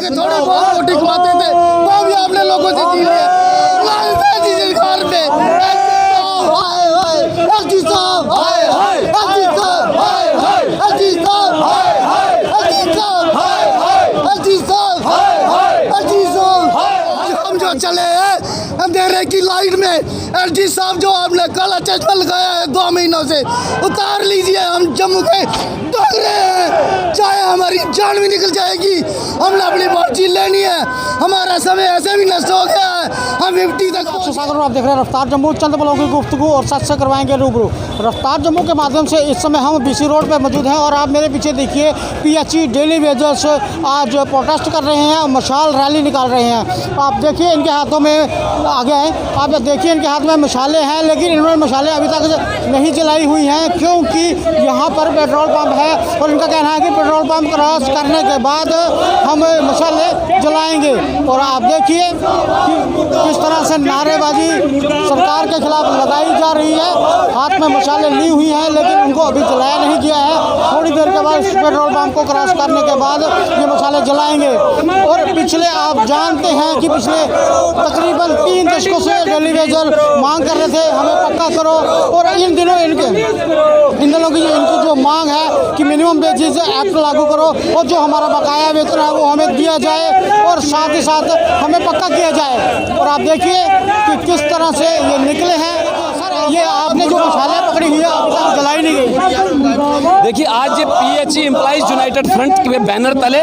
के थोड़े बहुत वोटिंग पाते थे वो भी आपने लोगों से छीन लिया। सरकार पे एसडी साहब, एसडी साहब, एसडी साहब, एसडी साहब, एसडी साहब, एसडी साहब, हम जो चले हैं अंधेरे की लाइट में, एसडी साहब जो आपने काला चश्मा लगाया है 2 महीनों से उतार लीजिए। हम जम्मू के डोगरे हैं, चाहे हमारी जान भी निकल जाएगी, हमने अपनी पर्ची लेनी है। हमारा समय ऐसे भी नष्ट हो गया है, हम 50 तक। आप देख रहे हैं रफ्तार जम्मू, चंद पलों की गुफ्तगू और सच से करवाएंगे रूबरू। रफ्तार जम्मू के माध्यम से इस समय हम बीसी रोड पर मौजूद हैं और आप मेरे पीछे देखिए PHE डेली वेजर्स आज प्रोटेस्ट कर रहे हैं, मशाल रैली निकाल रहे हैं। आप देखिए इनके हाथों में आगे हैं, आप देखिए इनके हाथ में मशाले हैं, लेकिन इन्होंने मशाले अभी तक नहीं जलाई हुई हैं क्योंकि यहाँ पर पेट्रोल पंप है और इनका कहना है कि पेट्रोल पंप क्रॉस करने के बाद हम मशाले जलाएंगे। और आप देखिए कि किस तरह से नारेबाजी सरकार के खिलाफ लगाई जा रही है, हाथ में मशाले ली हुई हैं लेकिन उनको अभी जलाया नहीं गया है। थोड़ी देर के बाद पेट्रोल पंप को क्रॉस करने के बाद ये मशाले जलाएंगे। और पिछले आप जानते हैं कि पिछले तकरीबन 3 दशकों से डेली वेजर मांग कर रहे थे हमें पक्का करो, और इन दिनों की इनकी जो मांग है कि मिनिमम वेजेस एक्ट लागू करो और जो हमारा बकाया वेतन है वो हमें दिया जाए और साथ ही साथ हमें पक्का किया जाए। और आप देखिए कि किस तरह से ये निकले हैं। सर ये आपने जो मशाले पकड़ी हुई है अभी तक जलाई नहीं गई। देखिए आज ये PHE एम्प्लॉइज यूनाइटेड फ्रंट के बैनर तले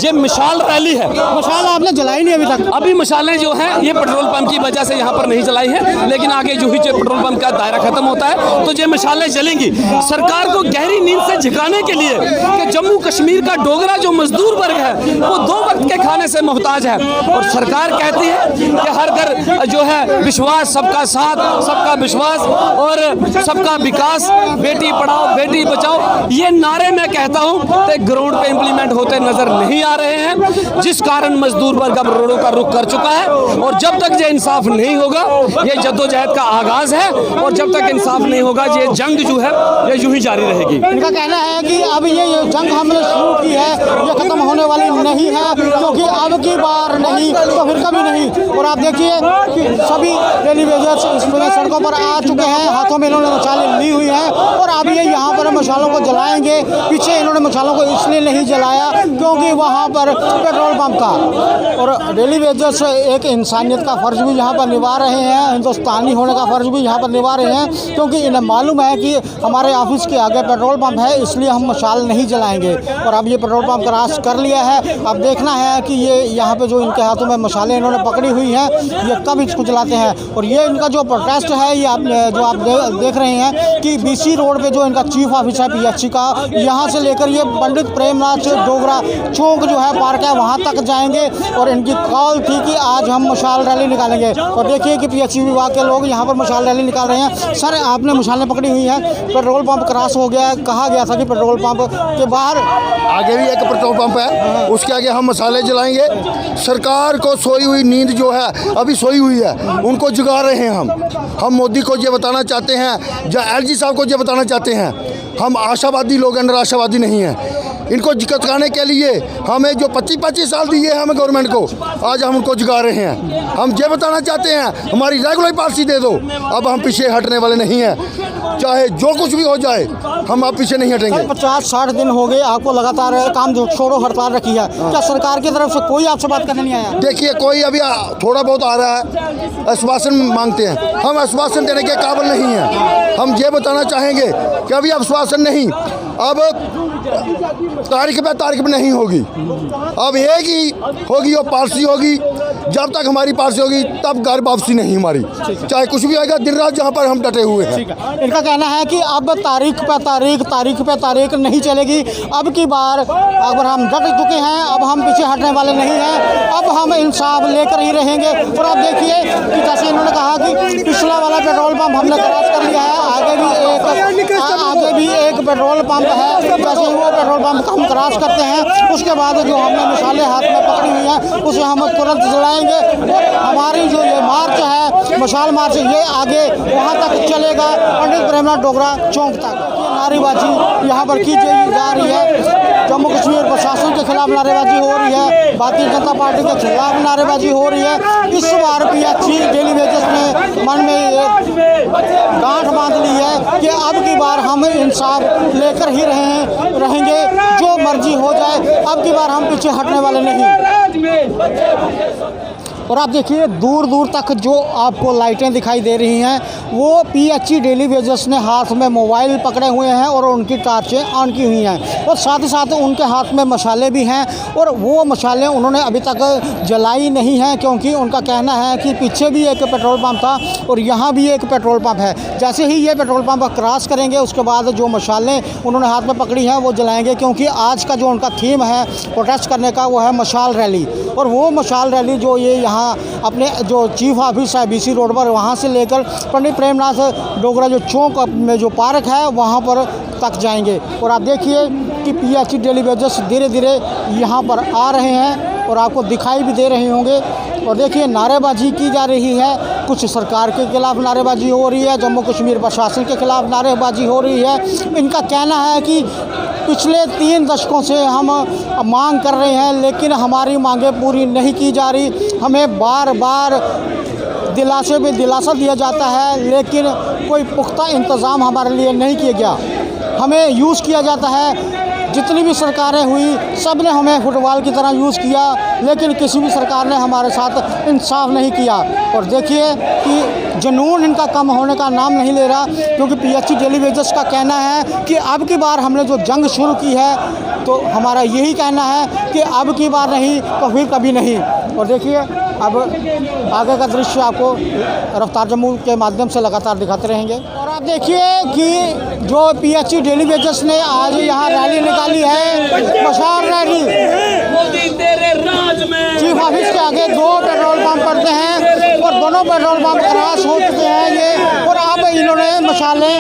ये मशाल रैली है। मशाल आपने जलाई नहीं अभी तक? अभी मशालें जो हैं ये पेट्रोल पंप की वजह से यहाँ पर नहीं जलाई है, लेकिन आगे जो ही पेट्रोल पंप का दायरा खत्म होता है तो ये मशालें जलेंगी। सरकार को गहरी नींद से झिकाने के लिए कि जम्मू कश्मीर का डोगरा जो मजदूर वर्ग है वो 2 वक्त के खाने से मोहताज है, और सरकार कहती है कि हर घर जो है विश्वास, सबका साथ, सबका विश्वास और सबका विकास, बेटी पढ़ाओ बेटी बचाओ, ये नारे मैं कहता हूँ तो ग्राउंड पे इंप्लीमेंट होते नजर नहीं आ रहे हैं, जिस कारण मजदूर वर्ग अब रोडों का रुख कर चुका है। और जब तक ये इंसाफ नहीं होगा, ये जद्दोजहद का आगाज है और जब तक इंसाफ नहीं होगा ये जंग जो है ये यूं ही जारी रहेगी। इनका कहना है कि अब ये जंग हमने शुरू की है, ये खत्म होने वाली नहीं है, क्योंकि अब की बार नहीं तो फिर कभी नहीं। और आप देखिए कि सभी डेली वेजर्स इसमें सड़कों पर आ चुके हैं, हाथों में इन्होंने मशालें ली हुई हैं और अब ये यहाँ पर मशालों को जलाएंगे। पीछे इन्होंने मशालों को इसलिए नहीं जलाया क्योंकि वहाँ पर पेट्रोल पंप का, और डेली वेजर्स एक इंसानियत का फ़र्ज़ भी यहाँ पर निभा रहे हैं, हिंदुस्तानी होने का फ़र्ज़ भी यहाँ पर निभा रहे हैं, क्योंकि इन्हें मालूम है कि हमारे ऑफिस के आगे पेट्रोल पंप है इसलिए हम मशाल नहीं जलाएंगे। और अब ये पेट्रोल पंप क्रॉस कर लिया है, अब देखना है कि ये यहाँ पे जो इनके हाथों में मशालें इन्होंने पकड़ी हुई हैं ये कब इसको जलाते हैं। और ये इनका जो प्रोटेस्ट है ये आप देख रहे हैं कि BC रोड पे जो इनका चीफ ऑफिस है PHE का, यहाँ से लेकर ये पंडित प्रेमनाथ डोगरा चौक जो है पार्क है वहाँ तक जाएंगे। और इनकी कॉल थी कि आज हम मशाल रैली निकालेंगे और देखिए कि PHE विभाग के लोग यहाँ पर मशाल रैली निकाल रहे हैं। सर आपने मशालें पकड़ी हुई हैं, पेट्रोल पंप क्रॉस हो गया है, कहा गया था कि पेट्रोल पंप के बाहर आगे भी एक पेट्रोल पंप है, उसके आगे हम मसाले जलाएंगे। सरकार को सोई हुई नींद जो है अभी सोई हुई है, उनको जगा रहे हैं हम मोदी को ये बताना चाहते हैं, LG साहब को ये बताना चाहते हैं, हम आशावादी लोग हैं, निराशावादी नहीं हैं। इनको जगाने के लिए हमें जो 25-25 साल दिए हैं हमें गवर्नमेंट को, आज हम उनको जगा रहे हैं। हम ये बताना चाहते हैं हमारी रेगुलर पॉलिसी दे दो, अब हम पीछे हटने वाले नहीं हैं, चाहे जो कुछ भी हो जाए हम अब पीछे नहीं हटेंगे। 50-60 दिन हो गए आपको लगातार काम छोड़ो हड़ताल रखी है, क्या सरकार की तरफ से कोई आपसे बात करने नहीं आया? देखिए कोई अभी थोड़ा बहुत आ रहा है, आश्वासन मांगते हैं, हम आश्वासन देने के काबिल नहीं हैं। हम ये बताना चाहेंगे कि अभी आश्वासन नहीं, अब तारीख पे नहीं होगी, अब एक ही होगी और पॉलिसी होगी। जब तक हमारी पार्टी होगी तब घर वापसी नहीं हमारी, चाहे कुछ भी आएगा, दिन रात जहाँ पर हम डटे हुए हैं। इनका कहना है कि अब तारीख पे तारीख नहीं चलेगी, अब की बार अगर हम डट चुके हैं अब हम पीछे हटने वाले नहीं हैं, अब हम इंसाफ लेकर ही रहेंगे। और आप देखिए कि जैसे इन्होंने कहा कि पिछला वाला पेट्रोल पंप हमने क्रॉस कर लिया है, आगे भी एक पेट्रोल पंप है, जैसे वो पेट्रोल पंप हम क्रॉस करते हैं उसके बाद जो हमने मसाले हाथ में पकड़ी हुई हैं उसे हम तुरंत जलाएंगे। हमारी जो ये मार्च है, मशाल मार्च, ये आगे वहाँ तक चलेगा, पंडित प्रेमनाथ डोगरा चौक तक। नारेबाजी यहाँ पर की जा रही है। जम्मू कश्मीर प्रशासन के खिलाफ नारेबाजी हो रही है, भारतीय जनता पार्टी के खिलाफ नारेबाजी हो रही है। इस बार PH डेली वेजेस ने मन में ये गांठ बांध ली है कि अब की बार हम इंसाफ लेकर ही रहेंगे, जो मर्जी हो जाए, अब की बार हम पीछे हटने वाले नहीं। और आप देखिए दूर दूर तक जो आपको लाइटें दिखाई दे रही हैं वो PH डेली वेजेस ने हाथ में मोबाइल पकड़े हुए हैं और उनकी टार्चें ऑन की हुई हैं और साथ ही साथ उनके हाथ में मशाले भी हैं और वो मशालें उन्होंने अभी तक जलाई नहीं हैं, क्योंकि उनका कहना है कि पीछे भी एक पेट्रोल पंप था और यहाँ भी एक पेट्रोल पंप है। जैसे ही ये पेट्रोल पंप क्रॉस करेंगे उसके बाद जो मशालें उन्होंने हाथ में पकड़ी हैं वो जलाएंगे, क्योंकि आज का जो उनका थीम है प्रोटेस्ट करने का वो है मशाल रैली। और वो मशाल रैली जो ये यहाँ अपने जो चीफ ऑफिस है BC रोड पर, वहाँ से लेकर पंडित प्रेमनाथ डोगरा जो चौक में जो पार्क है वहाँ पर तक जाएंगे। और आप देखिए कि PH डेली वेजेस धीरे धीरे यहाँ पर आ रहे हैं और आपको दिखाई भी दे रहे होंगे। और देखिए नारेबाजी की जा रही है, कुछ सरकार के खिलाफ नारेबाजी हो रही है, जम्मू कश्मीर प्रशासन के खिलाफ नारेबाजी हो रही है। इनका कहना है कि पिछले 3 दशकों से हम मांग कर रहे हैं लेकिन हमारी मांगें पूरी नहीं की जा रही, हमें बार बार दिलासे में दिलासा दिया जाता है लेकिन कोई पुख्ता इंतज़ाम हमारे लिए नहीं किया गया। हमें यूज़ किया जाता है, जितनी भी सरकारें हुई सब ने हमें फुटबॉल की तरह यूज़ किया, लेकिन किसी भी सरकार ने हमारे साथ इंसाफ नहीं किया। और देखिए कि जुनून इनका कम होने का नाम नहीं ले रहा, क्योंकि PH डेली वेजेस का कहना है कि अब की बार हमने जो जंग शुरू की है तो हमारा यही कहना है कि अब की बार नहीं तो फिर कभी नहीं। और देखिए अब आगे का दृश्य आपको रफ्तार जम्मू के माध्यम से लगातार दिखाते रहेंगे। और आप देखिए कि जो PH डेली वेजेस ने आज यहाँ रैली निकाली है, मशाल रैली, चीफ ऑफिस के आगे 2 पेट्रोल पंप पड़ते हैं और दोनों पेट्रोल पंप क्रॉस हो चुके हैं ये, और अब इन्होंने मशालें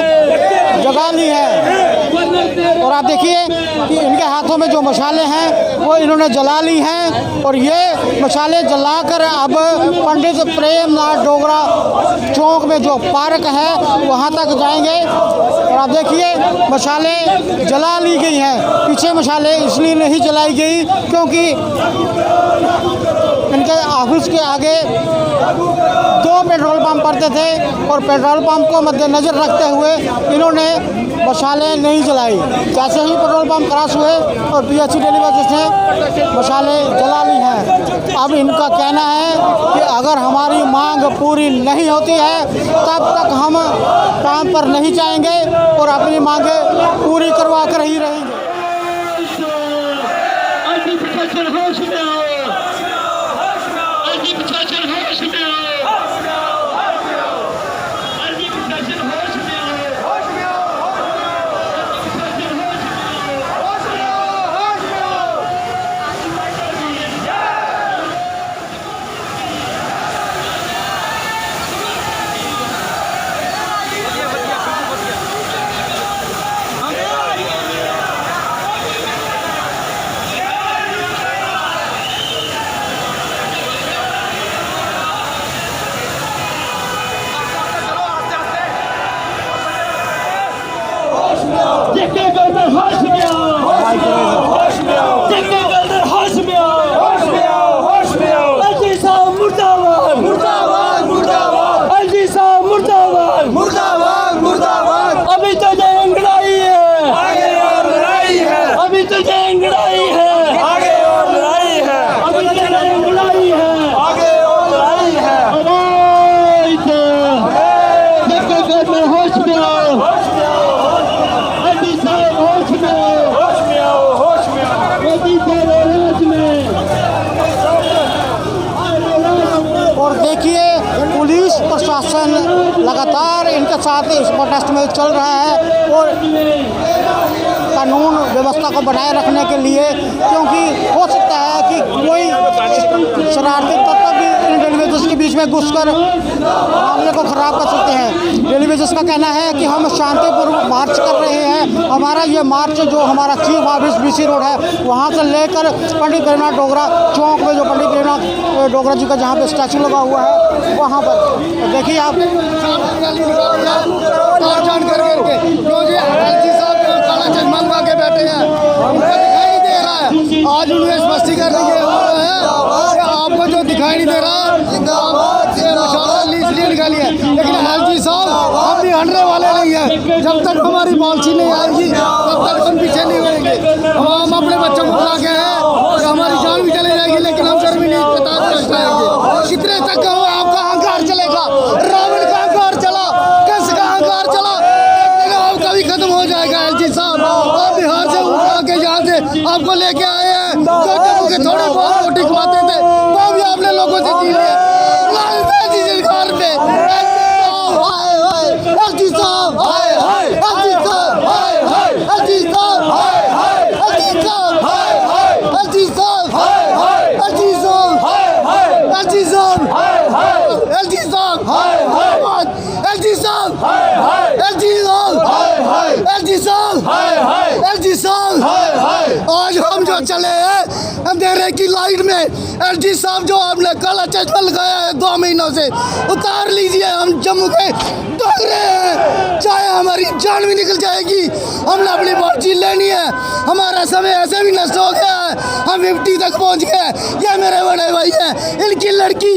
जगा ली है। और आप देखिए कि इनके हाथों में जो मशालें हैं वो इन्होंने जला ली हैं और ये मशालें जलाकर अब पंडित प्रेमनाथ डोगरा चौक में जो पार्क है वहाँ तक जाएंगे। और आप देखिए मशालें जला ली गई हैं, पीछे मशालें इसलिए नहीं जलाई गई क्योंकि इनके ऑफिस के आगे 2 पेट्रोल पंप पड़ते थे और पेट्रोल पंप को मद्देनज़र रखते हुए इन्होंने मशालें नहीं जलाई। जैसे ही पेट्रोल पंप क्रॉस हुए और PH डेली वेजेस ने मशालें जला ली हैं। अब इनका कहना है कि अगर हमारी मांग पूरी नहीं होती है तब तक हम काम पर नहीं जाएंगे और अपनी मांगें पूरी करवा कर ही रहेंगे। अभी तो जंगड़ाई है, आगे और लड़ाई है, अभी तो जंगड़ाई है, आगे और लड़ाई है, अभी तो जंगड़ाई है, आगे और लड़ाई है। होश में आओ, होश में आओ, होश में आओ, होश में आओ, मोदी तेरे राज में। और देखिए पुलिस प्रशासन लगातार इनके साथ इस प्रोटेस्ट में चल रहा है और कानून व्यवस्था को बनाए रखने के लिए, क्योंकि हो सकता है कि कोई शरारती तत्व भी इन डेली वेजेस के बीच में घुसकर मामले को ख़राब कर सकते हैं। डेली वेजेस का कहना है कि हम शांतिपूर्वक मार्च कर रहे हैं, हमारा ये मार्च जो हमारा चीफ ऑफिस BC रोड है वहाँ से लेकर पंडित प्रेमनाथ डोगरा चौक में जो पंडित प्रेमनाथ डोगरा जी का जहाँ पे स्टैचू लगा हुआ है वहाँ पर तो देखिए आप के बैठे हैं। आज उन्हें स्पष्टीकरण ये हुआ है कि आपको जो दिखाई नहीं दे रहा ये मशाला इसलिए निकाली है, लेकिन एलजी साहब हम भी हटने वाले नहीं है। जब तक हमारी पॉलिसी नहीं आएगी तब तक हम पीछे नहीं होंगे। हम अपने बच्चों को बुला के हैं कि हमारी जान भी चली जाएगी लेकिन हम गर्मी नहीं पहुँचाएंगे। कितने तक आपका अहंकार चलेगा? रावण का अहंकार चला, कंस का अहंकार चला, आपका भी खत्म हो जाएगा। एलजी साहब आप बिहार से उठा के यहाँ से आपको लेके आए हैं, जो जम्मू के थोड़े बहुत रोटी खवाते थे वो भी आपने लोगों से छीन लिया। सरकार पे एलजी साहब, एलजी साहब, एलजी साहब, एलजी साहब, एलजी साहब, एलजी साहब, एलजी साहब, एलजी साहब, एलजी साहब, एलजी साहब, एलजी साहब, एलजी साहब, आज हम जो चले हैं अंधेरे की लाइट में, एलजी साहब जो आपने काला चश्मा लगाया है 2 महीनों से उतार लीजिए। हम जम्मू के डोगरे हैं, चाहे हमारी जान भी निकल जाएगी, हमने अपनी बात लेनी है। हमारा समय ऐसे भी नष्ट हो गया है, हम 50 तक पहुंच गए। ये मेरे बड़े भाई हैं, इनकी लड़की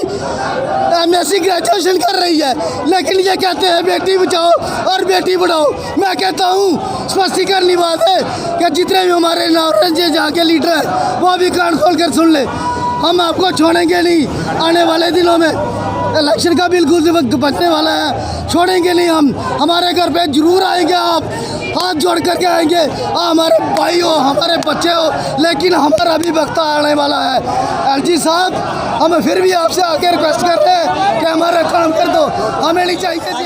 MSc ग्रेजुएशन कर रही है, लेकिन ये कहते हैं बेटी बचाओ और बेटी बढ़ाओ। मैं कहता हूँ स्पष्टीकरण की बात है कि जितने भी हमारे नौरंजे जहाँ के लीडर हैं वो भी कान खोल कर सुन ले, हम आपको छोड़ेंगे नहीं। आने वाले दिनों में इलेक्शन का बिल्कुल वक्त बचने वाला है, छोड़ेंगे नहीं हम। हमारे घर पे जरूर आएंगे, आप हाथ जोड़ करके आएंगे, हमारे भाई हो, हमारे बच्चे हो, लेकिन हमारा भी वक्त आने वाला है। एलजी साहब हम फिर भी आपसे आके रिक्वेस्ट करते हैं कि हमारा काम कर दो, हमें नहीं चाहिए जी।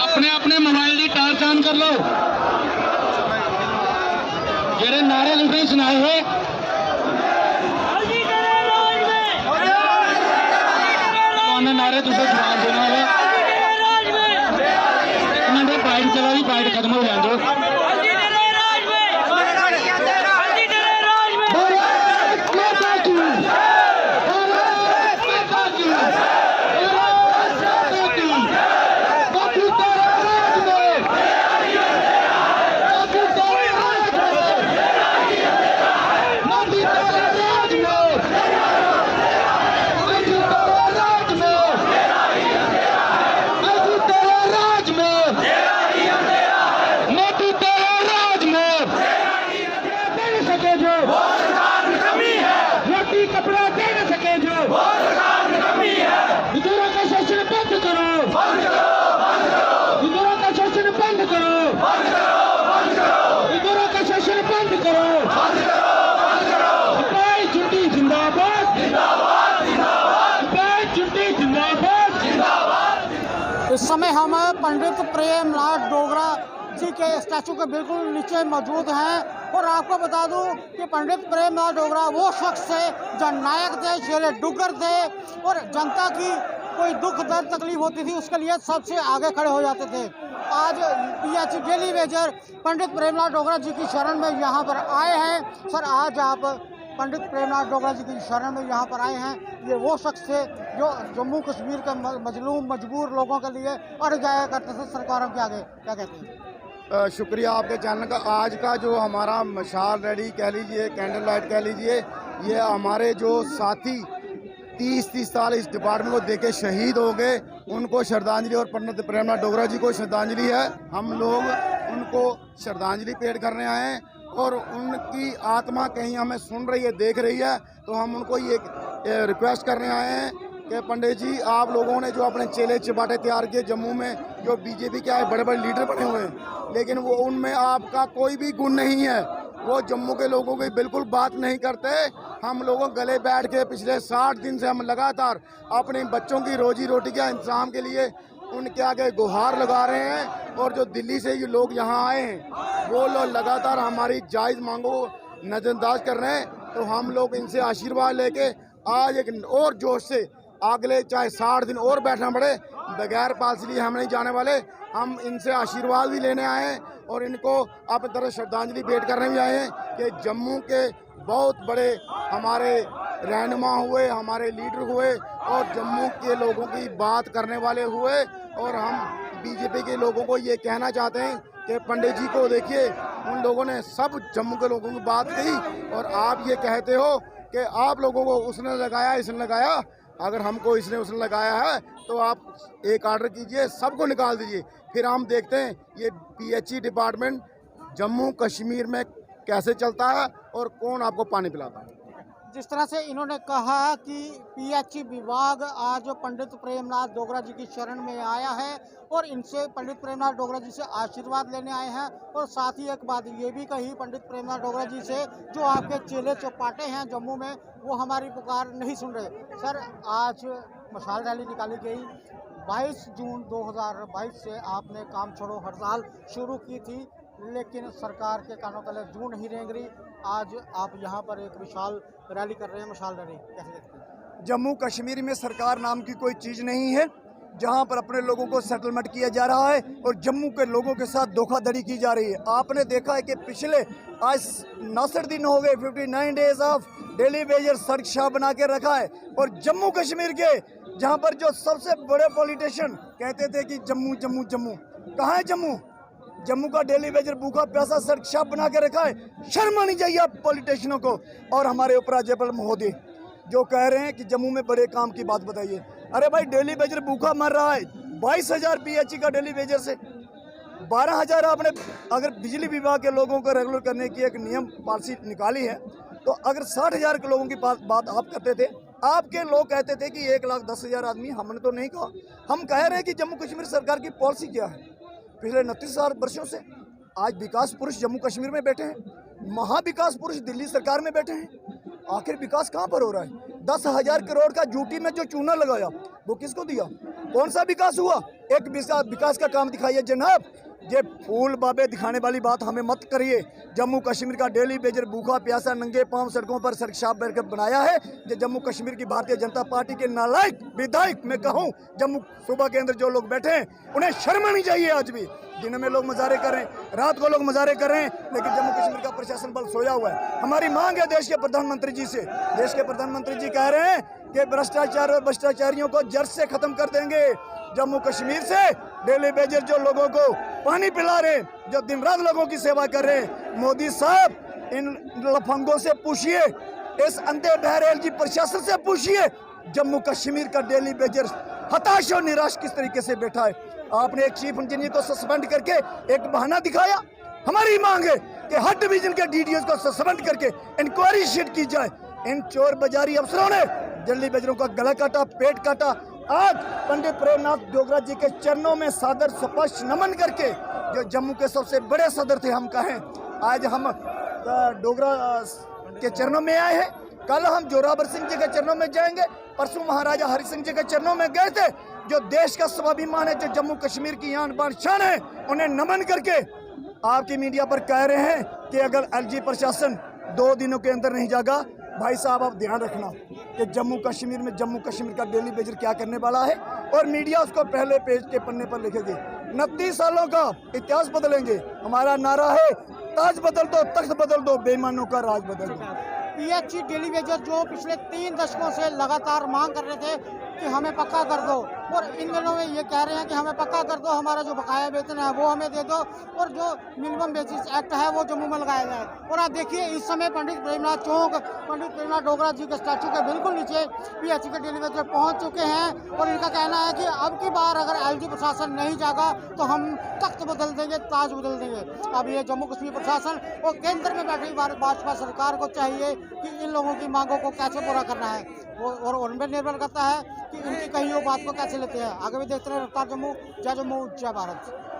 अपने अपने मोबाइल की टार्च ऑन कर लो, जेरे नारे लिखे सुनाए हुए नारे तुझे जवाब देना है। पाइट चला भी पाइट खत्म हो जाए दो। इस समय हम पंडित प्रेमलाल डोगरा जी के स्टैचू के बिल्कुल नीचे मौजूद हैं और आपको बता दूं कि पंडित प्रेमलाल डोगरा वो शख्स थे, जननायक थे, शेरे डुगर थे और जनता की कोई दुख दर्द तकलीफ होती थी उसके लिए सबसे आगे खड़े हो जाते थे। आज PhD डेली वेजर पंडित प्रेमलाल डोगरा जी की शरण में यहाँ पर आए हैं। सर आज आप पंडित प्रेमलाल डोगरा जी की शरण में यहाँ पर आए हैं, ये वो शख्स थे जो जम्मू कश्मीर के मजलूम मजबूर लोगों के लिए अड़ जाया करते थे सरकारों के आगे, क्या कहते हैं? शुक्रिया आपके चैनल का। आज का जो हमारा मशाल रैली कह लीजिए, कैंडल लाइट कह लीजिए, ये हमारे जो साथी 30 साल इस डिपार्टमेंट को देके शहीद हो गए, उनको श्रद्धांजलि और पंडित प्रेमलाल डोगरा जी को श्रद्धांजलि है। हम लोग उनको श्रद्धांजलि पेश करने आए हैं और उनकी आत्मा कहीं हमें सुन रही है, देख रही है, तो हम उनको ये रिक्वेस्ट करने आए हैं कि पंडित जी आप लोगों ने जो अपने चेले चपाटे तैयार किए जम्मू में, जो बीजेपी के आए बड़े बड़े लीडर बने हुए हैं, लेकिन वो उनमें आपका कोई भी गुण नहीं है। वो जम्मू के लोगों की बिल्कुल बात नहीं करते। हम लोगों गले बैठ के पिछले 60 दिन से हम लगातार अपने बच्चों की रोजी रोटी के इंतजाम के लिए उनके आगे गुहार लगा रहे हैं। और जो दिल्ली से ये लोग यहाँ आए हैं वो लोग लगातार हमारी जायज़ मांगों को नज़रअंदाज कर रहे हैं। तो हम लोग इनसे आशीर्वाद लेके आज एक और जोश से अगले चाहे 60 दिन और बैठना पड़े, बगैर पास लिए हम नहीं जाने वाले। हम इनसे आशीर्वाद भी लेने आए हैं और इनको अपनी तरफ श्रद्धांजलि भेंट करने भी आए हैं कि जम्मू के बहुत बड़े हमारे रहनुमा हुए, हमारे लीडर हुए और जम्मू के लोगों की बात करने वाले हुए। और हम बीजेपी के लोगों को ये कहना चाहते हैं कि पंडित जी को देखिए, उन लोगों ने सब जम्मू के लोगों की बात कही और आप ये कहते हो कि आप लोगों को उसने लगाया इसने लगाया। अगर हमको इसने उसने लगाया है तो आप एक ऑर्डर कीजिए, सबको निकाल दीजिए, फिर हम देखते हैं ये PHE डिपार्टमेंट जम्मू कश्मीर में कैसे चलता है और कौन आपको पानी पिलाता है। जिस तरह से इन्होंने कहा कि PHE विभाग आज पंडित प्रेमनाथ डोगरा जी की शरण में आया है और इनसे पंडित प्रेमनाथ डोगरा जी से आशीर्वाद लेने आए हैं। और साथ ही एक बात ये भी कही पंडित प्रेमनाथ डोगरा जी से, जो आपके चेले चौपाटे हैं जम्मू में, वो हमारी पुकार नहीं सुन रहे। सर, आज मशाल रैली निकाली गई, 22 जून 2022 से आपने काम छोड़ो हड़ताल शुरू की थी, लेकिन सरकार के कानों तले जूं नहीं रेंग रही। आज आप यहाँ पर एक विशाल रैली कर रहे हैं, मशाल रैली, कैसे देखते हैं? जम्मू कश्मीर में सरकार नाम की कोई चीज़ नहीं है, जहाँ पर अपने लोगों को सेटलमेंट किया जा रहा है और जम्मू के लोगों के साथ धोखाधड़ी की जा रही है। आपने देखा है कि पिछले आज 69 दिन हो गए, 59 डेज ऑफ डेली वेजर सड़क शाह बना के रखा है। और जम्मू कश्मीर के जहाँ पर जो सबसे बड़े पॉलिटिशियन कहते थे कि जम्मू जम्मू जम्मू, कहाँ है जम्मू? जम्मू का डेली वेजर भूखा प्यासा सड़क शाह बना के रखा है। शर्म आनी चाहिए आप पॉलिटिशियनों को। और हमारे उपराज्यपाल महोदय जो कह रहे हैं कि जम्मू में बड़े काम की बात बताइए। अरे भाई, डेली वेजर भूखा मर रहा है। 22,000 PHE का डेली वेजर से 12,000 आपने अगर बिजली विभाग के लोगों को रेगुलर करने की एक नियम पॉलिसी निकाली है, तो अगर 60,000 के लोगों की बात आप करते थे, आपके लोग कहते थे कि 1,10,000 आदमी। हमने तो नहीं कहा, हम कह रहे हैं कि जम्मू कश्मीर सरकार की पॉलिसी क्या है। पिछले 29 वर्षों से आज विकास पुरुष जम्मू कश्मीर में बैठे हैं, महाविकास पुरुष दिल्ली सरकार में बैठे हैं। आखिर विकास कहाँ पर हो रहा है? 10,000 करोड़ का यूटी में जो चूना लगाया वो किसको दिया? कौन सा विकास हुआ? एक विकास का काम दिखाइए जनाब। ये फूल बाबे दिखाने वाली बात हमें मत करिए। जम्मू कश्मीर का डेली वेजर भूखा प्यासा नंगे पांव सड़कों पर सड़क शाह बैठकर बनाया है जो जम्मू कश्मीर की भारतीय जनता पार्टी के नालायक विधायक मैं कहूँ जम्मू सूबा के अंदर जो लोग बैठे हैं उन्हें शर्म आनी चाहिए। आज भी दिन में लोग मुजाहरे कर रहे हैं, रात को लोग मुजाहरे कर रहे हैं, लेकिन जम्मू कश्मीर का प्रशासन बल सोया हुआ है। हमारी मांग है देश के प्रधानमंत्री जी से। देश के प्रधानमंत्री जी कह रहे हैं कि भ्रष्टाचार और भ्रष्टाचारियों को जड़ से खत्म कर देंगे। जम्मू कश्मीर से डेली वेजर जो लोगों को पानी पिला रहे हैं, जो दिन रात लोगों की सेवा कर रहे हैं, मोदी साहब इन लफंगों से पूछिए, इस अंधे बहरे एलजी प्रशासन से पूछिए, जम्मू कश्मीर का डेली वेजर हताश और निराश किस तरीके से बैठा है। आपने एक चीफ इंजीनियर को सस्पेंड करके एक बहाना दिखाया। हमारी मांग है कि हर डिवीजन के DDOs को सस्पेंड करके इंक्वायरी शीट की जाए। इन चोर बाजारी अफसरों ने डेली वेजरों का गला काटा, पेट काटा। आज पंडित प्रेमनाथ डोगरा जी के चरणों में सादर स्पष्ट नमन करके, जो जम्मू के सबसे बड़े सदर थे, हम कहें आज हम डोगरा के चरणों में आए हैं। कल हम जोरावर सिंह जी के चरणों में जाएंगे, परसों महाराजा हरि सिंह जी के चरणों में गए थे। जो देश का स्वाभिमान है, जो जम्मू कश्मीर की आन बान शान है, उन्हें नमन करके आपकी मीडिया पर कह रहे हैं कि अगर LG प्रशासन 2 दिनों के अंदर नहीं जागा, भाई साहब आप ध्यान रखना कि जम्मू कश्मीर में जम्मू कश्मीर का डेली वेजर क्या करने वाला है। और मीडिया उसको पहले पेज के पन्ने पर लिखेगी। 29 सालों का इतिहास बदलेंगे। हमारा नारा है, ताज बदल दो, तख्त बदल दो, बेईमानों का राज बदल दो। PHE डेली वेजर जो पिछले 3 दशकों से लगातार मांग कर रहे थे कि हमें पक्का कर दो, और इन दिनों में ये कह रहे हैं कि हमें पक्का कर दो, हमारा जो बकाया वेतन है वो हमें दे दो, और जो मिनिमम बेसिस एक्ट है वो जम्मू में लगाया जाए। और आप देखिए इस समय पंडित प्रेमनाथ चौक, पंडित प्रेमनाथ डोगरा जी के स्टैचू के बिल्कुल नीचे PHC के डेली वेजर पहुंच चुके हैं और इनका कहना है कि अब की बार अगर LG प्रशासन नहीं जागा तो हम तख्त बदल देंगे, ताज बदल देंगे। अब ये जम्मू कश्मीर प्रशासन और केंद्र में बैठी भाजपा सरकार को चाहिए कि इन लोगों की मांगों को कैसे पूरा करना है और उन पर निर्भर करता है कि इनकी कही हुई बात को कैसे लेते हैं। आगे भी देखते रहे रफ्तार जम्मू, जय भारत।